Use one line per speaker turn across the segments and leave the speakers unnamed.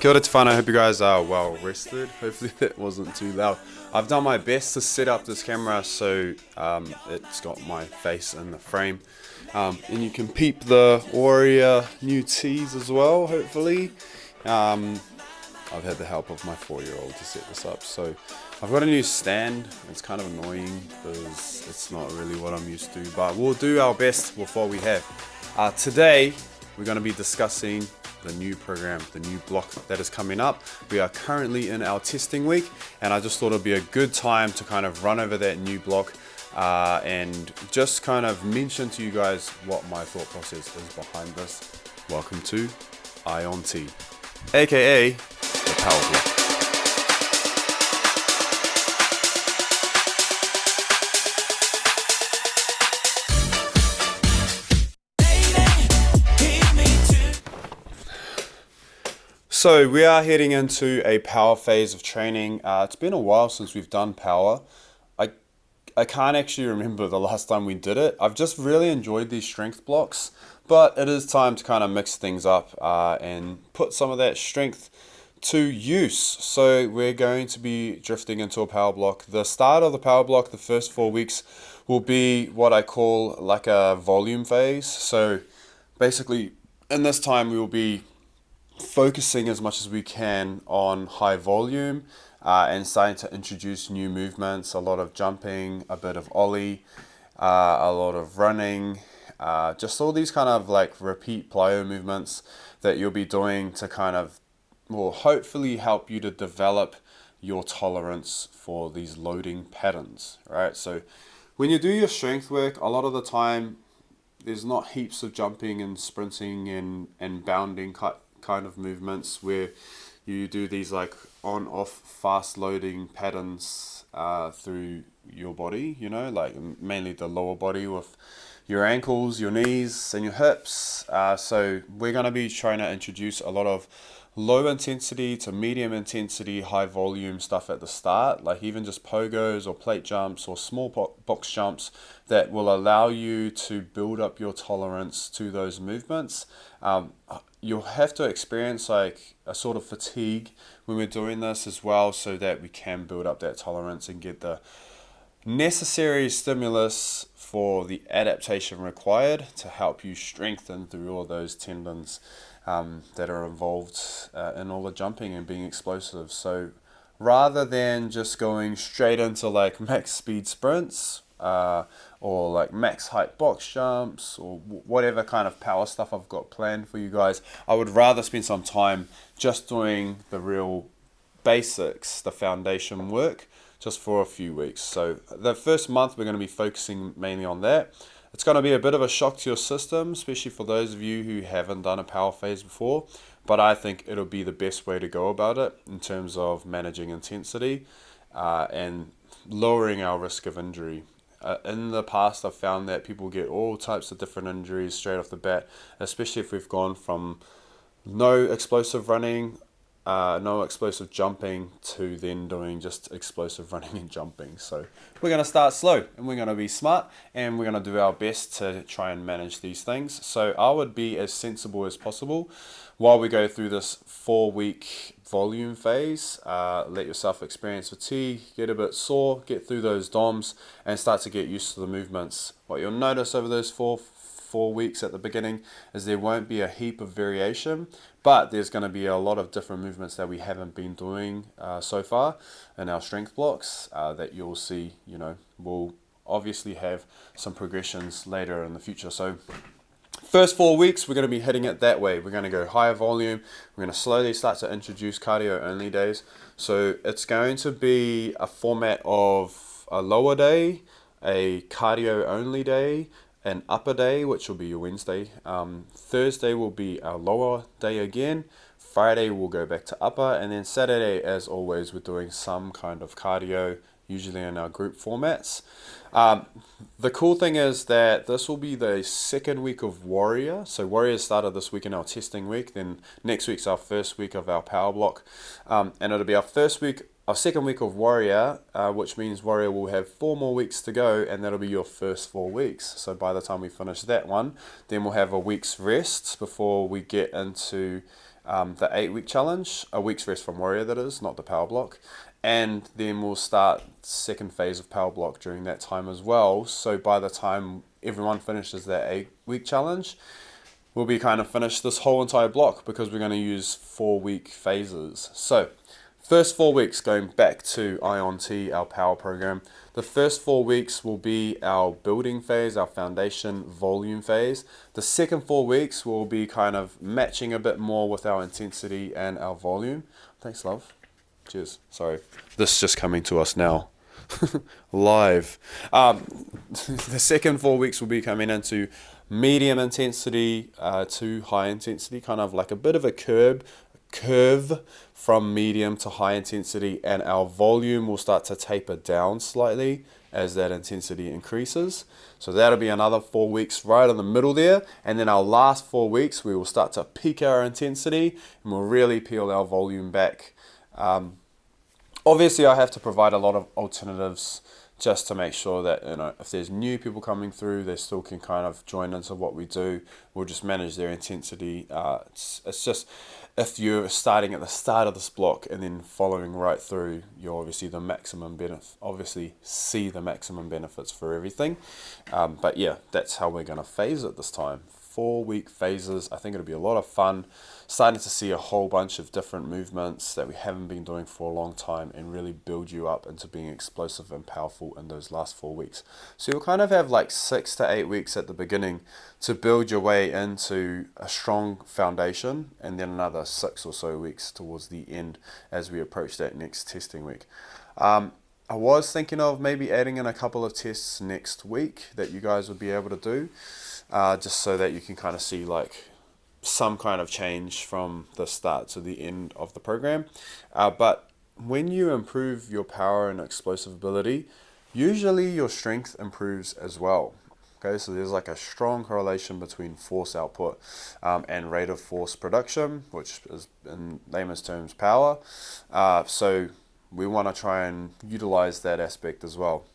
Kia ora te whānau, I hope you guys are well rested. Hopefully that wasn't too loud. I've done my best to set up this camera so it's got my face in the frame. And you can peep the Warrior new tees as well, hopefully. I've had the help of my 4-year-old to set this up. So I've got a new stand. It's kind of annoying because it's not really what I'm used to, but we'll do our best with what we have. Today, we're going to be discussing the new program, the new block that is coming up. We are currently in our testing week, and I just thought it'd be a good time to kind of run over that new block and just kind of mention to you guys what my thought process is behind this. Welcome to Ion T, aka the Power Block. So we are heading into a power phase of training. It's been a while since we've done power. I can't actually remember the last time we did it. I've just really enjoyed these strength blocks, but it is time to kind of mix things up and put some of that strength to use. So we're going to be drifting into a power block. The start of the power block, the first 4 weeks, will be what I call like a volume phase. So basically in this time we will be focusing as much as we can on high volume and starting to introduce new movements, a lot of jumping, a bit of ollie, a lot of running, just all these kind of like repeat plyo movements that you'll be doing to kind of will hopefully help you to develop your tolerance for these loading patterns, right? So when you do your strength work, a lot of the time there's not heaps of jumping and sprinting and bounding kind of movements where you do these like on off fast loading patterns through your body, you know, like mainly the lower body with your ankles, your knees and your hips. So we're going to be trying to introduce a lot of low intensity to medium intensity, high volume stuff at the start, like even just pogos or plate jumps or small box jumps that will allow you to build up your tolerance to those movements. You'll have to experience like a sort of fatigue when we're doing this as well, so that we can build up that tolerance and get the necessary stimulus for the adaptation required to help you strengthen through all those tendons that are involved in all the jumping and being explosive. So rather than just going straight into like max speed sprints or like max height box jumps or whatever kind of power stuff I've got planned for you guys, I would rather spend some time just doing the real basics, the foundation work, just for a few weeks. So the first month we're going to be focusing mainly on that. It's going to be a bit of a shock to your system, especially for those of you who haven't done a power phase before, but I think it'll be the best way to go about it in terms of managing intensity and lowering our risk of injury. In the past, I've found that people get all types of different injuries straight off the bat, especially if we've gone from no explosive running, no explosive jumping to then doing just explosive running and jumping. So we're going to start slow and we're going to be smart and we're going to do our best to try and manage these things. So I would be as sensible as possible while we go through this 4-week volume phase. Let yourself experience fatigue, get a bit sore, get through those DOMs and start to get used to the movements. What you'll notice over those four weeks at the beginning is there won't be a heap of variation, but there's going to be a lot of different movements that we haven't been doing so far in our strength blocks that you'll see, you know, we'll obviously have some progressions later in the future. So first 4 weeks, we're going to be hitting it that way. We're going to go higher volume. We're going to slowly start to introduce cardio only days. So it's going to be a format of a lower day, a cardio only day, an upper day, which will be your Wednesday. Thursday will be our lower day again. Friday we'll go back to upper, and then Saturday, as always, we're doing some kind of cardio, usually in our group formats. The cool thing is that this will be the second week of Warrior. So Warrior started this week in our testing week, then next week's our first week of our power block, and it'll be our second week of Warrior, which means Warrior will have 4 more weeks to go, and that'll be your first 4 weeks. So by the time we finish that one, then we'll have a week's rest before we get into the 8 week challenge, a week's rest from Warrior that is, not the power block. And then we'll start second phase of power block during that time as well. So by the time everyone finishes that 8 week challenge, we'll be kind of finished this whole entire block because we're going to use 4 week phases. So first 4 weeks, going back to IONT, our power program, the first 4 weeks will be our building phase, our foundation volume phase. The second 4 weeks will be kind of matching a bit more with our intensity and our volume. Thanks, love. Cheers. Sorry. This is just coming to us now. Live. The second 4 weeks will be coming into medium intensity to high intensity, kind of like a bit of a curve from medium to high intensity, and our volume will start to taper down slightly as that intensity increases. So that'll be another 4 weeks right in the middle there, and then our last 4 weeks we will start to peak our intensity and we'll really peel our volume back. Obviously I have to provide a lot of alternatives just to make sure that, if there's new people coming through, they still can kind of join into what we do. We'll just manage their intensity. It's just, if you're starting at the start of this block and then following right through, you'll obviously see the maximum benefits for everything. But yeah, that's how we're going to phase it this time. 4 week phases. I think it'll be a lot of fun, starting to see a whole bunch of different movements that we haven't been doing for a long time and really build you up into being explosive and powerful in those last 4 weeks. So you'll kind of have like 6 to 8 weeks at the beginning to build your way into a strong foundation, and then another 6 or so weeks towards the end as we approach that next testing week. I was thinking of maybe adding in a couple of tests next week that you guys would be able to do, just so that you can kind of see like some kind of change from the start to the end of the program. But when you improve your power and explosive ability, usually your strength improves as well. Okay, so there's like a strong correlation between force output and rate of force production, which is in layman's terms power. So we want to try and utilize that aspect as well.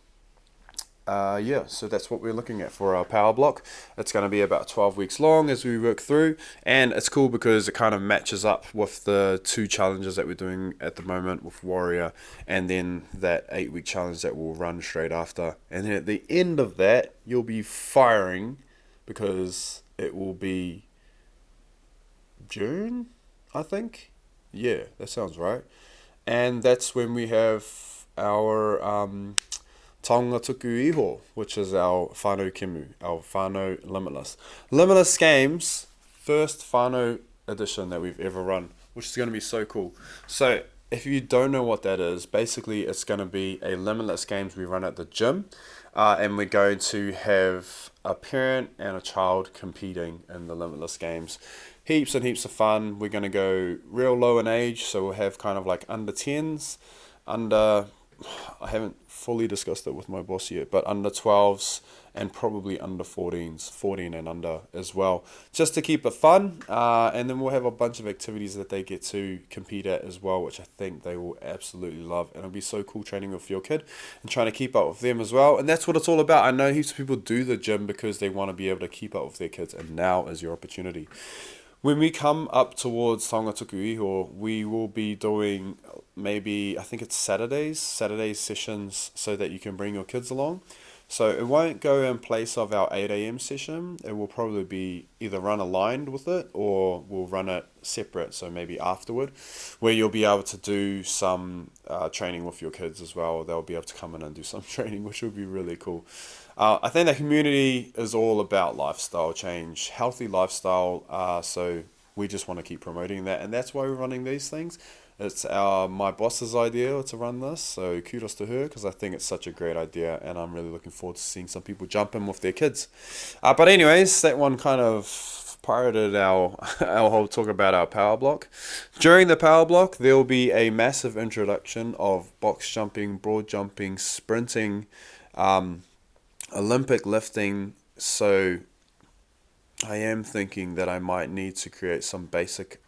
So that's what we're looking at for our power block. It's going to be about 12 weeks long as we work through, and it's cool because it kind of matches up with the 2 challenges that we're doing at the moment with Warrior, and then that 8 week challenge that we'll run straight after. And then at the end of that, you'll be firing because it will be June, I think. Yeah, that sounds right. And that's when we have our Taonga Tuku Iho, which is our Whānau Kemu, our Whānau Limitless. Limitless Games, first Whānau edition that we've ever run, which is going to be so cool. So if you don't know what that is, basically it's going to be a Limitless Games we run at the gym, and we're going to have a parent and a child competing in the Limitless Games. Heaps and heaps of fun. We're going to go real low in age, so we'll have kind of like under 10s, I haven't fully discussed it with my boss yet, but under 12s and probably under 14s, 14 and under as well, just to keep it fun. And then we'll have a bunch of activities that they get to compete at as well, which I think they will absolutely love. And it'll be so cool training with your kid and trying to keep up with them as well. And that's what it's all about. I know heaps of people do the gym because they want to be able to keep up with their kids, and now is your opportunity. When we come up towards Taonga Tuku Iho, we will be doing maybe, I think it's Saturdays sessions so that you can bring your kids along. So it won't go in place of our 8 a.m. session. It will probably be either run aligned with it or we'll run it separate, so maybe afterward, where you'll be able to do some training with your kids as well. They'll be able to come in and do some training, which will be really cool. I think the community is all about lifestyle change, healthy lifestyle, so we just want to keep promoting that, and that's why we're running these things. It's my boss's idea to run this, so kudos to her because I think it's such a great idea, and I'm really looking forward to seeing some people jump in with their kids. But anyways, that one kind of pirated our whole talk about our power block. During the power block, there will be a massive introduction of box jumping, broad jumping, sprinting, Olympic lifting. So I am thinking that I might need to create some basic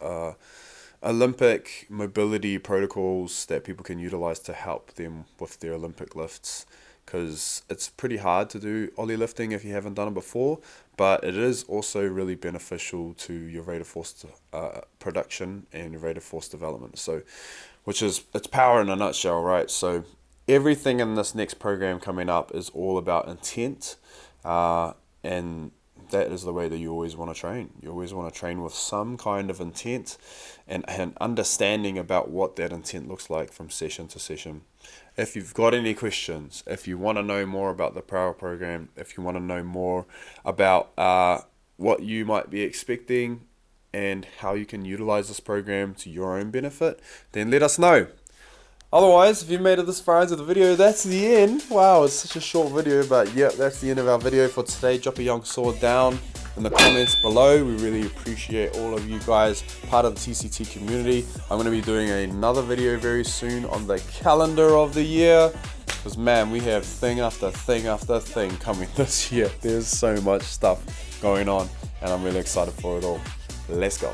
Olympic mobility protocols that people can utilize to help them with their Olympic lifts. because it's pretty hard to do ollie lifting if you haven't done it before, but it is also really beneficial to your rate of force production and your rate of force development. So, it's power in a nutshell, right? So everything in this next program coming up is all about intent, and that is the way that you always want to train. You always want to train with some kind of intent and understanding about what that intent looks like from session to session. If you've got any questions, if you want to know more about the power program, if you want to know more about what you might be expecting and how you can utilize this program to your own benefit, then let us know. Otherwise, if you made it this far into the video, that's the end. Wow, it's such a short video, but yeah, that's the end of our video for today. Drop a young sword down in the comments below. We really appreciate all of you guys, part of the TCT community. I'm going to be doing another video very soon on the calendar of the year, because man, we have thing after thing after thing coming this year. There's so much stuff going on, and I'm really excited for it all. Let's go.